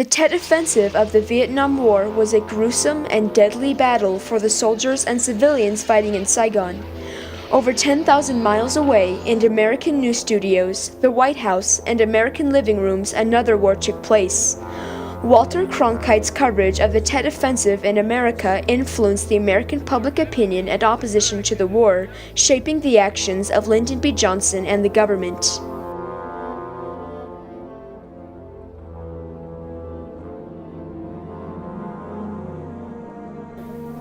The Tet Offensive of the Vietnam War was a gruesome and deadly battle for the soldiers and civilians fighting in Saigon. Over 10,000 miles away, in American news studios, the White House, and American living rooms, another war took place. Walter Cronkite's coverage of the Tet Offensive in America influenced the American public opinion and opposition to the war, shaping the actions of Lyndon B. Johnson and the government.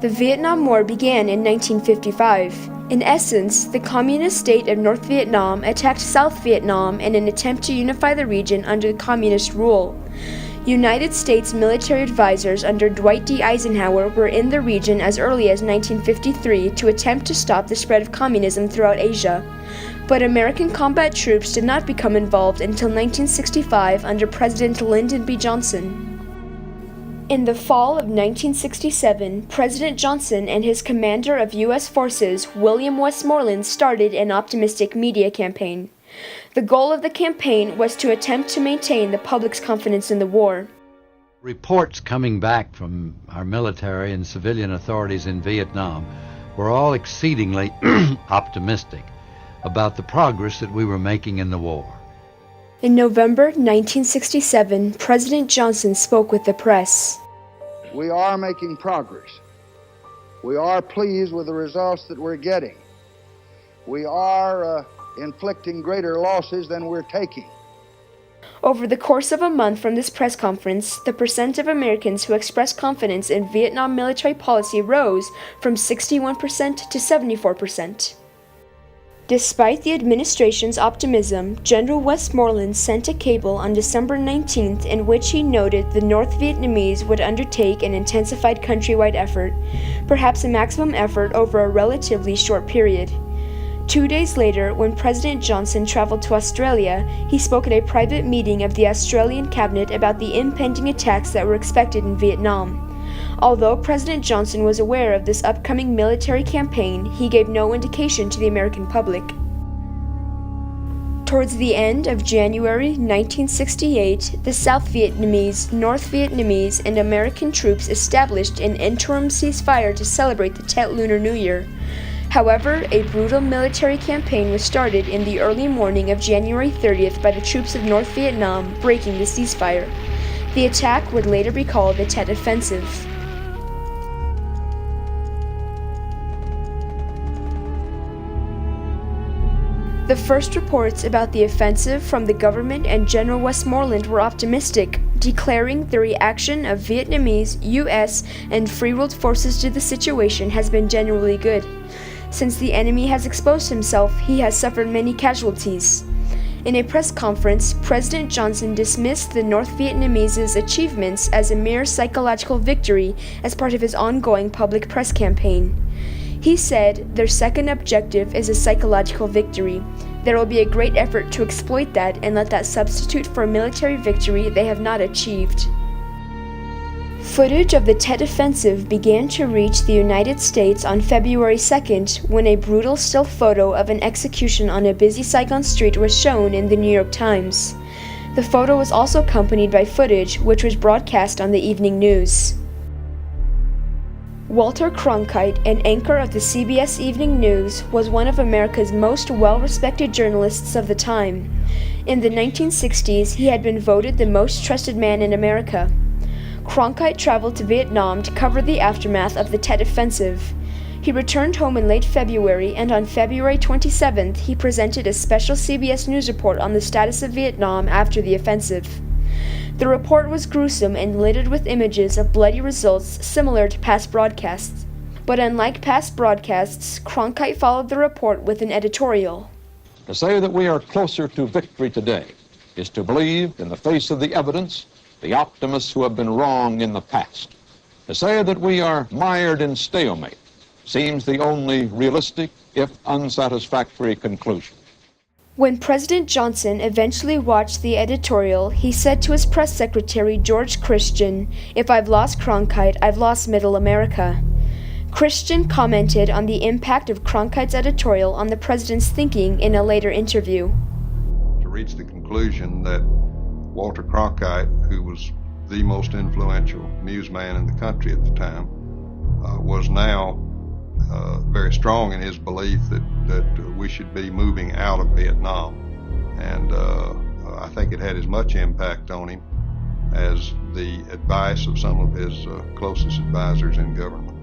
The Vietnam War began in 1955. In essence, the communist state of North Vietnam attacked South Vietnam in an attempt to unify the region under communist rule. United States military advisors under Dwight D. Eisenhower were in the region as early as 1953 to attempt to stop the spread of communism throughout Asia. But American combat troops did not become involved until 1965 under President Lyndon B. Johnson. In the fall of 1967, President Johnson and his commander of U.S. forces, William Westmoreland, started an optimistic media campaign. The goal of the campaign was to attempt to maintain the public's confidence in the war. Reports coming back from our military and civilian authorities in Vietnam were all exceedingly optimistic about the progress that we were making in the war. In November 1967, President Johnson spoke with the press. We are making progress. We are pleased with the results that we're getting. We are inflicting greater losses than we're taking. Over the course of a month from this press conference, the percent of Americans who expressed confidence in Vietnam military policy rose from 61% to 74%. Despite the administration's optimism, General Westmoreland sent a cable on December 19th in which he noted the North Vietnamese would undertake an intensified countrywide effort, perhaps a maximum effort over a relatively short period. 2 days later, when President Johnson traveled to Australia, he spoke at a private meeting of the Australian cabinet about the impending attacks that were expected in Vietnam. Although President Johnson was aware of this upcoming military campaign, he gave no indication to the American public. Towards the end of January 1968, the South Vietnamese, North Vietnamese, and American troops established an interim ceasefire to celebrate the Tet Lunar New Year. However, a brutal military campaign was started in the early morning of January 30th by the troops of North Vietnam, breaking the ceasefire. The attack would later be called the Tet Offensive. The first reports about the offensive from the government and General Westmoreland were optimistic, declaring the reaction of Vietnamese, U.S., and Free World forces to the situation has been generally good. Since the enemy has exposed himself, he has suffered many casualties. In a press conference, President Johnson dismissed the North Vietnamese's achievements as a mere psychological victory as part of his ongoing public press campaign. He said their second objective is a psychological victory. There will be a great effort to exploit that and let that substitute for a military victory they have not achieved. Footage of the Tet Offensive began to reach the United States on February 2nd when a brutal still photo of an execution on a busy Saigon street was shown in the New York Times. The photo was also accompanied by footage which was broadcast on the evening news. Walter Cronkite, an anchor of the CBS Evening News, was one of America's most well-respected journalists of the time. In the 1960s, he had been voted the most trusted man in America. Cronkite traveled to Vietnam to cover the aftermath of the Tet Offensive. He returned home in late February, and on February 27th, he presented a special CBS News report on the status of Vietnam after the offensive. The report was gruesome and littered with images of bloody results similar to past broadcasts. But unlike past broadcasts, Cronkite followed the report with an editorial. To say that we are closer to victory today is to believe, in the face of the evidence, the optimists who have been wrong in the past. To say that we are mired in stalemate seems the only realistic, if unsatisfactory, conclusion. When President Johnson eventually watched the editorial, he said to his press secretary, George Christian, "If I've lost Cronkite, I've lost Middle America." Christian commented on the impact of Cronkite's editorial on the president's thinking in a later interview. To reach the conclusion that Walter Cronkite, who was the most influential newsman in the country at the time, was now very strong in his belief that we should be moving out of Vietnam. And I think it had as much impact on him as the advice of some of his closest advisors in government.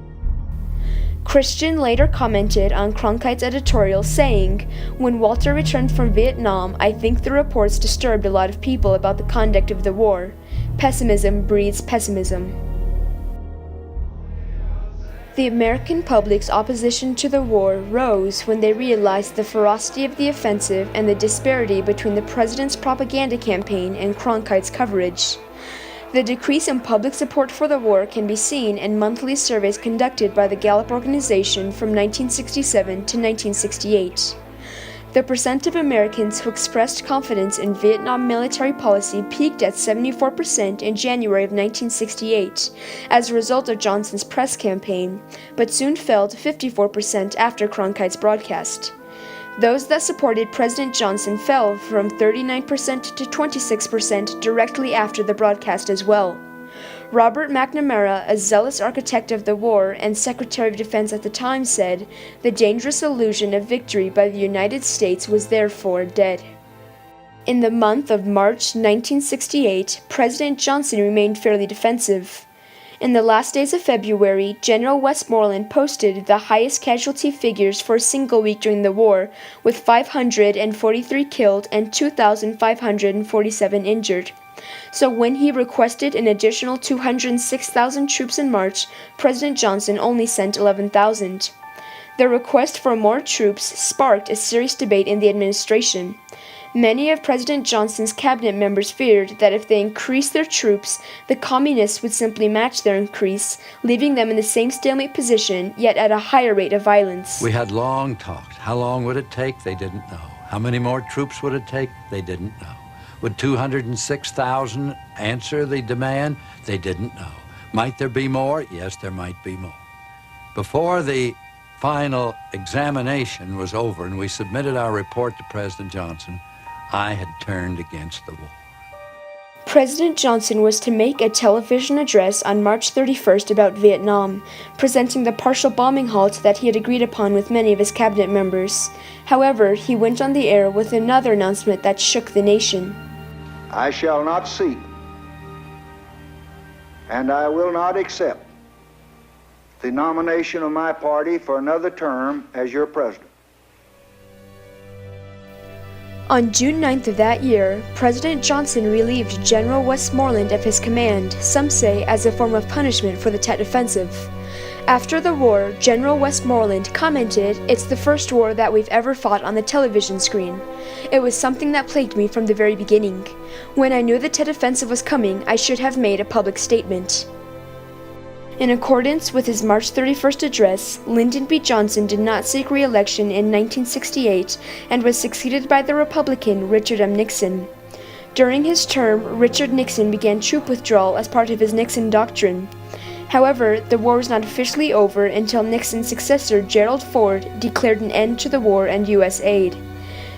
Christian later commented on Cronkite's editorial, saying, "When Walter returned from Vietnam, I think the reports disturbed a lot of people about the conduct of the war. Pessimism breeds pessimism." The American public's opposition to the war rose when they realized the ferocity of the offensive and the disparity between the president's propaganda campaign and Cronkite's coverage. The decrease in public support for the war can be seen in monthly surveys conducted by the Gallup organization from 1967 to 1968. The percent of Americans who expressed confidence in Vietnam military policy peaked at 74% in January of 1968 as a result of Johnson's press campaign, but soon fell to 54% after Cronkite's broadcast. Those that supported President Johnson fell from 39% to 26% directly after the broadcast as well. Robert McNamara, a zealous architect of the war and Secretary of Defense at the time, said, "The dangerous illusion of victory by the United States was therefore dead." In the month of March 1968, President Johnson remained fairly defensive. In the last days of February, General Westmoreland posted the highest casualty figures for a single week during the war, with 543 killed and 2,547 injured. So when he requested an additional 206,000 troops in March, President Johnson only sent 11,000. The request for more troops sparked a serious debate in the administration. Many of President Johnson's cabinet members feared that if they increased their troops, the communists would simply match their increase, leaving them in the same stalemate position, yet at a higher rate of violence. We had long talked. How long would it take? They didn't know. How many more troops would it take? They didn't know. Would 206,000 answer the demand? They didn't know. Might there be more? Yes, there might be more. Before the final examination was over and we submitted our report to President Johnson, I had turned against the war. President Johnson was to make a television address on March 31st about Vietnam, presenting the partial bombing halt that he had agreed upon with many of his cabinet members. However, he went on the air with another announcement that shook the nation. I shall not seek, and I will not accept the nomination of my party for another term as your president. On June 9th of that year, President Johnson relieved General Westmoreland of his command, some say as a form of punishment for the Tet Offensive. After the war, General Westmoreland commented, "It's the first war that we've ever fought on the television screen. It was something that plagued me from the very beginning. When I knew the Tet Offensive was coming, I should have made a public statement." In accordance with his March 31st address, Lyndon B. Johnson did not seek re-election in 1968 and was succeeded by the Republican Richard M. Nixon. During his term, Richard Nixon began troop withdrawal as part of his Nixon Doctrine. However, the war was not officially over until Nixon's successor, Gerald Ford, declared an end to the war and U.S. aid.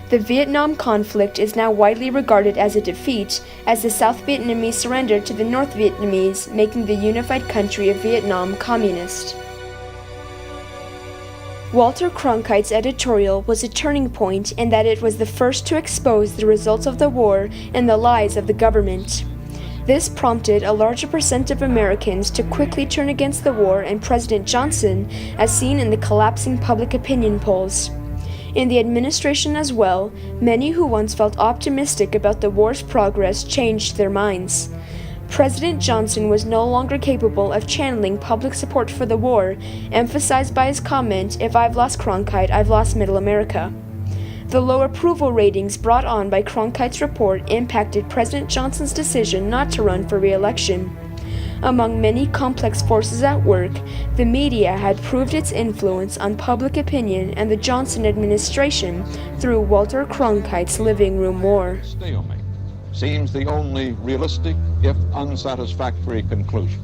The Vietnam conflict is now widely regarded as a defeat, as the South Vietnamese surrendered to the North Vietnamese, making the unified country of Vietnam communist. Walter Cronkite's editorial was a turning point in that it was the first to expose the results of the war and the lies of the government. This prompted a larger percent of Americans to quickly turn against the war and President Johnson, as seen in the collapsing public opinion polls. In the administration as well, many who once felt optimistic about the war's progress changed their minds. President Johnson was no longer capable of channeling public support for the war, emphasized by his comment, "If I've lost Cronkite, I've lost Middle America." The low approval ratings brought on by Cronkite's report impacted President Johnson's decision not to run for re-election. Among many complex forces at work, the media had proved its influence on public opinion and the Johnson administration through Walter Cronkite's living room war. Stalemate seems the only realistic, if unsatisfactory, conclusion.